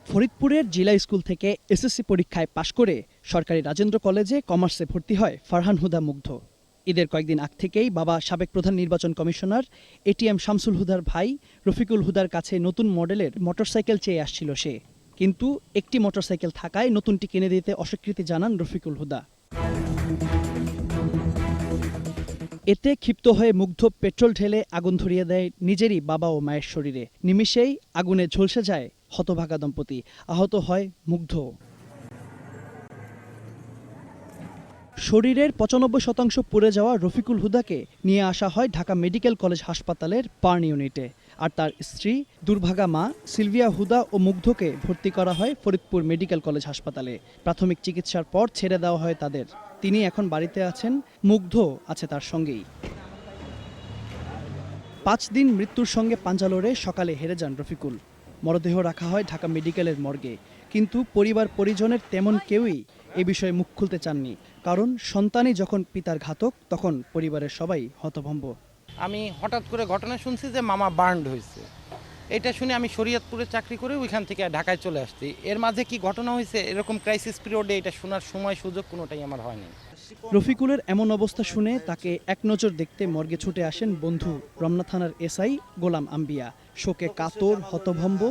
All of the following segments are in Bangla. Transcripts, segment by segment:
ফরিদপুরের জিলা স্কুল থেকে এসএসসি পরীক্ষায় পাশ করে সরকারি রাজেন্দ্র কলেজে কমার্সে ভর্তি হয় ফারহান হুদা মুগ্ধ। ঈদের কয়েকদিন আগ থেকেই বাবা সাবেক প্রধান নির্বাচন কমিশনার এটিএম শামসুল হুদার ভাই রফিকুল হুদার কাছে নতুন মডেলের মোটরসাইকেল চেয়ে আসছিল সে। কিন্তু একটি মোটরসাইকেল থাকায় নতুনটি কিনে দিতে অস্বীকৃতি জানান রফিকুল হুদা। এতে ক্ষিপ্ত হয়ে মুগ্ধ পেট্রোল ঢেলে আগুন ধরিয়ে দেয় নিজেরই বাবা ও মায়ের শরীরে। নিমিষেই আগুনে ঝলসে যায় হতভাগা দম্পতি, আহত হয় মুগ্ধ। শরীরের ৯৫% পুড়ে যাওয়া রফিকুল হুদাকে নিয়ে আসা হয় ঢাকা মেডিকেল কলেজ হাসপাতালের বার্ন ইউনিটে। আর তার স্ত্রী দুর্ভাগা মা সিলভিয়া হুদা ও মুগ্ধকে ভর্তি করা হয় ফরিদপুর মেডিকেল কলেজ হাসপাতালে। প্রাথমিক চিকিৎসার পর ছেড়ে দেওয়া হয় তাদের। তিনি এখন বাড়িতে আছেন, মুগ্ধ আছে তার সঙ্গেই। ৫ দিন মৃত্যুর সঙ্গে পাঞ্জা লড়ে সকালে হেরে যান রফিকুল। মরদেহ রাখা হয় ঢাকা মেডিকেলের মর্গে। কিন্তু পরিবার পরিজনের তেমন কেউই এ বিষয়ে মুখ খুলতে চাননি। কারণ সন্তানই যখন পিতার ঘাতক, তখন পরিবারের সবাই হতভম্ব। আমি হঠাৎ করে ঘটনা শুনছি যে মামা বার্নড হয়েছে। এটা শুনে আমি শরীয়তপুরে চাকরি করে ওইখান থেকে ঢাকায় চলে আসছি। এর মাঝে কি ঘটনা হয়েছে এরকম ক্রাইসিস পিরিয়ডে এটা শোনার সময় সুযোগ কোনোটাই আমার হয়নি। রফিকুলের এমন অবস্থা শুনে তাকে এক নজর দেখতে মর্গে ছুটে আসেন বন্ধু রমনা থানার এসআই গোলাম আম্বিয়া। শোকে কাতর হতভম্ব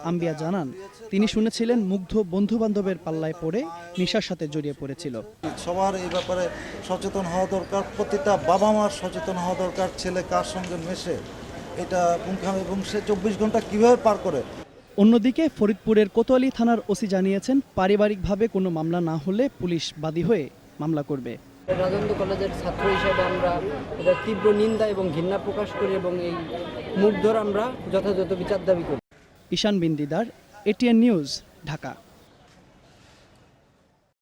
আম্বিয়া জানান, তিনি শুনেছিলেন মুগ্ধ বন্ধু বান্ধবের পাল্লায় পড়ে নেশার সাথে জড়িয়ে পড়েছিল। সবার এই ব্যাপারে সচেতন হওয়া দরকার, প্রতিটা বাবা মার সচেতন হওয়া দরকার। ছেলে কার সঙ্গে মেশে এটা পুঙ্খানুপুঙ্খ এবং সে ২৪ ঘন্টা কিভাবে পার করে। অন্যদিকে ফরিদপুরের কোতোয়ালি থানার ওসি জানিয়েছেন, পারিবারিকভাবে কোনো মামলা না হলে পুলিশ বাদী হয়ে মামলা করবে। রাজেন্দ্র কলেজের ছাত্র হিসেবে আমরা এটা তীব্র নিন্দা এবং ঘৃণা প্রকাশ করি এবং এই মুগ্ধর আমরা যথাযথ বিচার দাবি করি। ঈশান বিন দিদার, এটিএন নিউজ, ঢাকা।